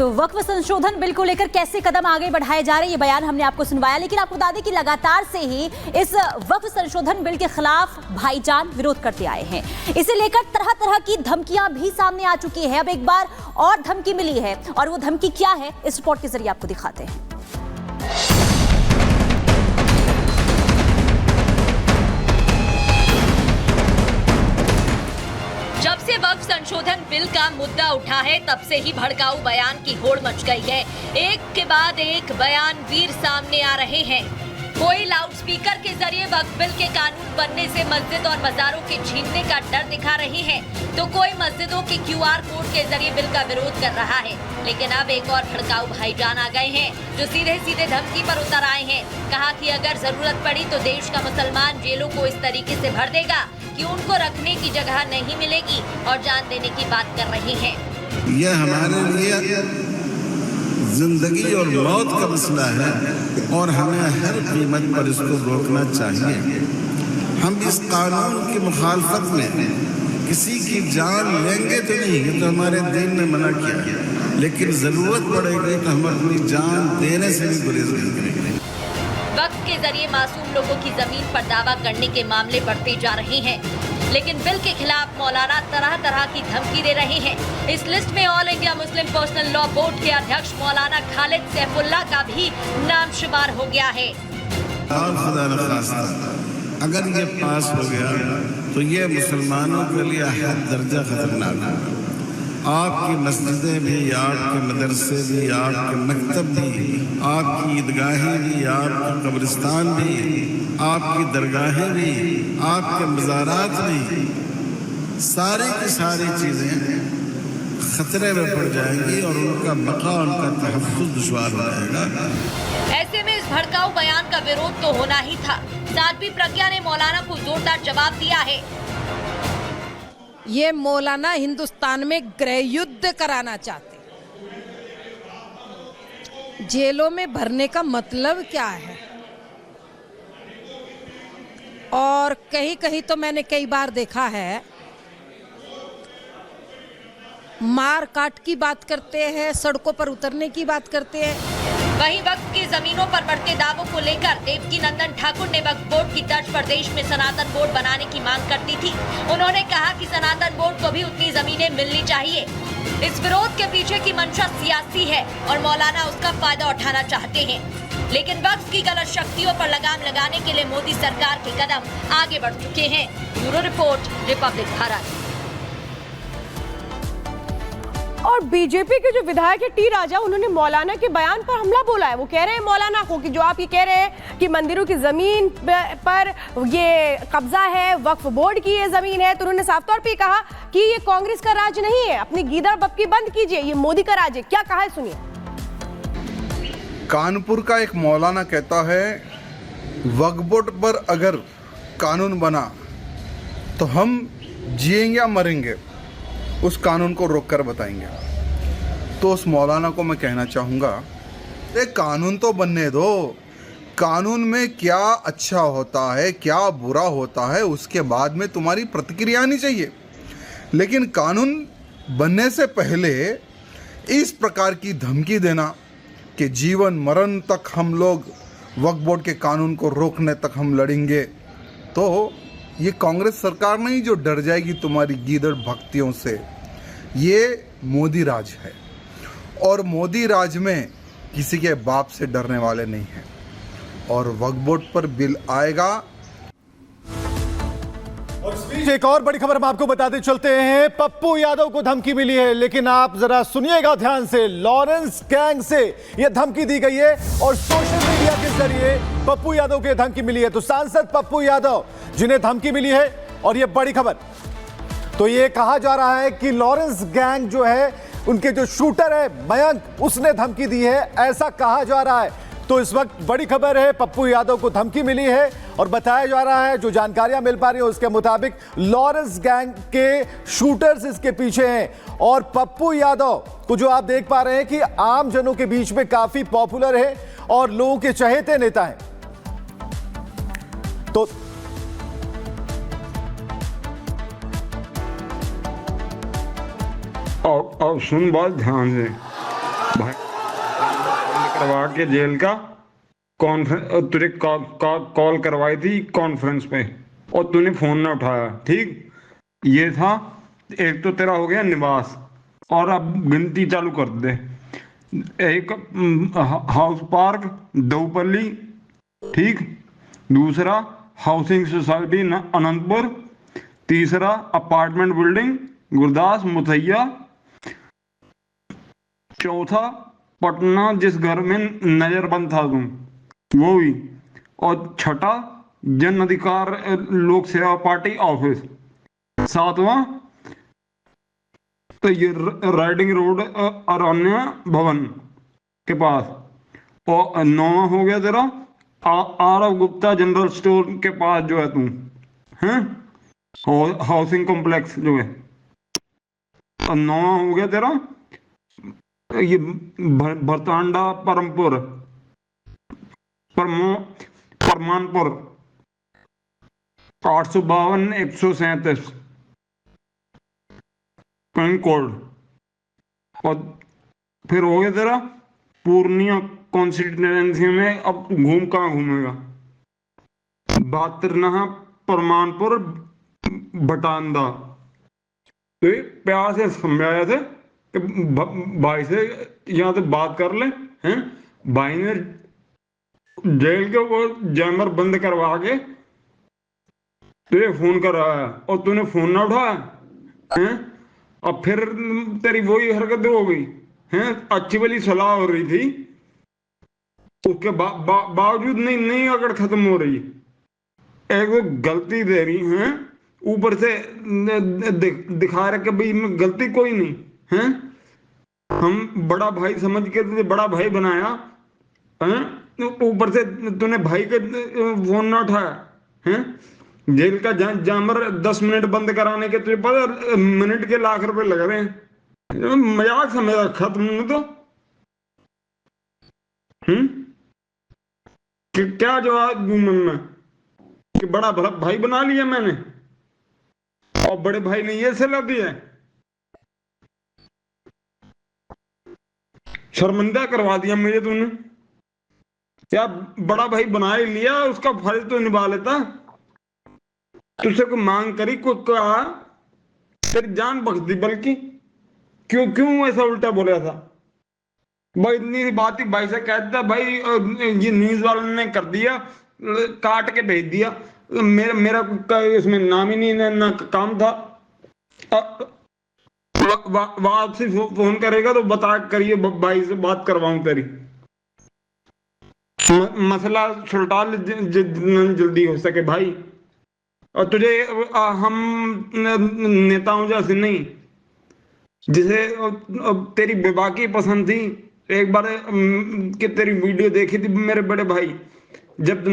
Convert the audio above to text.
तो वक्फ संशोधन बिल को लेकर कैसे कदम आगे बढ़ाए जा रहे हैं, ये बयान हमने आपको सुनवाया, लेकिन आपको बता दें कि लगातार से ही इस वक्फ संशोधन बिल के खिलाफ भाईजान विरोध करते आए हैं। इसे लेकर तरह तरह की धमकियां भी सामने आ चुकी है। अब एक बार और धमकी मिली है, और वो धमकी क्या है इस रिपोर्ट के जरिए आपको दिखाते हैं। जब से वक्फ संशोधन बिल का मुद्दा उठा है, तब से ही भड़काऊ बयान की होड़ मच गई है। एक के बाद एक बयान वीर सामने आ रहे हैं। कोई लाउडस्पीकर के जरिए वक्फ बिल के कानून बनने से मस्जिद और मजारों के छीनने का डर दिखा रहे हैं, तो कोई मस्जिदों के QR कोड के जरिए बिल का विरोध कर रहा है। लेकिन अब एक और भड़काऊ भाईजान आ गए हैं, जो सीधे सीधे धमकी पर उतर आए हैं। कहा कि अगर जरूरत पड़ी तो देश का मुसलमान जेलों को इस तरीके से भर देगा कि उनको रखने की जगह नहीं मिलेगी, और जान देने की बात कर रहे हैं। यह हमारे लिए जिंदगी और मौत का मसला है, और हमें हर कीमत पर इसको रोकना चाहिए। हम इस कानून की मुखालफत में किसी की जान लेंगे तो नहीं, ये तो हमारे दीन ने मना किया, लेकिन जरूरत पड़ेगी तो हम अपनी जान देने से भी गुरेज नहीं करेंगे। वक्फ के जरिए मासूम लोगों की जमीन पर दावा करने के मामले बढ़ते जा रहे हैं, लेकिन बिल के खिलाफ मौलाना तरह तरह की धमकी दे रहे हैं। इस लिस्ट में all India Muslim personal law board के अध्यक्ष मौलाना खालिद सैफुल्लाह का भी नाम शुमार हो गया है। खुदा न खास्ता अगर ये पास हो गया तो ये मुसलमानों के लिए हद दर्जा खतरनाक है। आपकी मस्जिदें भी, आपके मदरसे भी, आपके मकतब भी, आपकी ईदगाहें भी, आपके कब्रिस्तान भी, आपकी दरगाहें भी, आपके मज़ारात भी, सारी की सारी चीज़ें खतरे में पड़ जाएंगी और उनका बका, उनका तहफ़्फ़ुज़ दुश्वार हो जाएगा। ऐसे में इस भड़काऊ बयान का विरोध तो होना ही था। साध्वी प्रज्ञा ने मौलाना को जोरदार जवाब दिया है। ये मौलाना हिंदुस्तान में गृह युद्ध कराना चाहते, जेलों में भरने का मतलब क्या है? और कहीं कहीं तो मैंने कई बार देखा है, मार काट की बात करते हैं, सड़कों पर उतरने की बात करते हैं। वहीं वक्फ की जमीनों पर बढ़ते दावों को लेकर देवकी नंदन ठाकुर ने वक्फ बोर्ड की तर्ज पर देश में सनातन बोर्ड बनाने की मांग करती थी। उन्होंने कहा कि सनातन बोर्ड को भी उतनी जमीनें मिलनी चाहिए। इस विरोध के पीछे की मंशा सियासी है और मौलाना उसका फायदा उठाना चाहते हैं, लेकिन वक्फ की गलत शक्तियों पर लगाम लगाने के लिए मोदी सरकार के कदम आगे बढ़ चुके हैं। Bureau report, Republic Bharat. और बीजेपी के जो विधायक है टी राजा, उन्होंने मौलाना के बयान पर हमला बोला है। वो कह रहे हैं मौलाना को कि जो आप ये कह रहे हैं कि मंदिरों की जमीन पर ये कब्जा है, वक्फ बोर्ड की ये जमीन है, तो उन्होंने साफ तौर पे कहा कि ये कांग्रेस का राज नहीं है, अपनी गीदड़ बप्पी बंद कीजिए, ये मोदी का राज है। क्या कहा है, सुनिए। कानपुर का एक मौलाना कहता है वक्फ बोर्ड पर अगर कानून बना तो हम जिएंगे या मरेंगे, उस कानून को रोक कर बताएंगे। तो उस मौलाना को मैं कहना चाहूँगा, एक कानून तो बनने दो, कानून में क्या अच्छा होता है, क्या बुरा होता है, उसके बाद में तुम्हारी प्रतिक्रिया आनी चाहिए। लेकिन कानून बनने से पहले इस प्रकार की धमकी देना कि जीवन मरण तक हम लोग वक्फ बोर्ड के कानून को रोकने तक हम लड़ेंगे, तो ये कांग्रेस सरकार नहीं जो डर जाएगी तुम्हारी गीदड़ भक्तियों से। ये मोदी राज है, और मोदी राज में किसी के बाप से डरने वाले नहीं हैं। और वक्फ बोर्ड पर बिल आएगा। और इस बीच एक और बड़ी खबर हम आपको बताते चलते हैं। पप्पू यादव को धमकी मिली है, लेकिन आप जरा सुनिएगा ध्यान से। लॉरेंस गैंग से यह धमकी दी गई है और सोशल मीडिया के जरिए पप्पू यादव को धमकी मिली है। तो सांसद पप्पू यादव जिन्हें धमकी मिली है, और यह बड़ी खबर, तो ये कहा जा रहा है कि लॉरेंस गैंग जो है, उनके जो शूटर है मयंक, उसने धमकी दी है, ऐसा कहा जा रहा है। तो इस वक्त बड़ी खबर है, पप्पू यादव को धमकी मिली है और बताया जा रहा है, जो जानकारियां मिल पा रही है उसके मुताबिक लॉरेंस गैंग के शूटर्स इसके पीछे हैं। और पप्पू यादव को जो आप देख पा रहे हैं कि आम जनों के बीच में काफी पॉपुलर है और लोगों के चहेते नेता हैं। तो और सुन बात ध्यान से, भाई करवा के जेल का कॉन्फ्रेंस तुझे कॉल करवाई थी कॉन्फ्रेंस पे और तूने फोन ना उठाया। ठीक, ये था। एक तो तेरा हो गया निवास, और अब गिनती चालू कर दे। एक हाउस पार्क दऊपल्ली, ठीक। दूसरा हाउसिंग सोसाइटी अनंतपुर। तीसरा अपार्टमेंट बिल्डिंग गुरदास मुथैया। चौथा पटना जिस घर में नजरबंद था तुम, वो भी। और छठा जन अधिकार लोक सेवा पार्टी ऑफिस। सातवां तो ये राइडिंग रोड अरण्य भवन के पास। और नौवां हो गया तेरा आरव गुप्ता जनरल स्टोर के पास जो है तू, हैं, हाउसिंग कॉम्प्लेक्स जो है। और नौवां हो गया तेरा ये भरतांडा परमपुर परमानपुर 852-137 पिन कोड। और फिर हो गया तेरा पूर्णिया कॉन्स्टिट्यूएंसी में अब कहाँ घूमेगा? 72 परमानपुर भटांदा। तो ये प्यार से समझाया थे कि भाई से यहाँ से बात कर ले, हैं। भाई ने जेल के वो जैमर बंद करवा के तुझे फोन कर रहा है और तूने फोन ना उठाया, हैं। अब फिर तेरी वही हरकत हो गई, हैं। अच्छी वाली सलाह हो रही थी, उसके बावजूद नहीं अगर खत्म हो रही। एक वो गलती दे रही हैं, ऊपर से दिखा रहे कि भाई मैं गलती कोई नहीं, हैं। हम बड़ा भाई समझ के तुझे बड़ा भाई बनाया, हैं। ऊपर से तूने भाई के फोन ना उठाया, हैं। जेल का जामर 10 मिनट बंद कराने के तुझे पता मिनट के लाख रुपए लग रहे हैं। मजाक समझा खत्म नहीं तो, कि क्या जवाब दूं मैं कि बड़ा भाई बना लिया मैंने और बड़े भाई ने ये सलाह दी है। शर्मिंदा करवा दिया मुझे तूने। या बड़ा भाई बना ही लिया, उसका फर्ज तो निभा लेता। तुझसे कोई मांग करी, कोई कहा, तेरी जान बख्श दी, बल्कि क्यों ऐसा उल्टा बोला था? भाई इतनी बात ही भाई से कहता, भाई ये न्यूज वालों ने कर दिया, काट के भेज दिया। मेरा इसमें नाम ही नहीं, ना काम था। वापसी फोन करेगा तो बता करिए भाई से बात करवाऊं तेरी। मसला सुलटा जितना जल्दी हो सके भाई। और तुझे हम नेताओं जैसे नहीं, जिसे तेरी बेबाकी पसंद थी। एक बार कि तेरी वीडियो देखी थी मेरे बड़े भाई, जब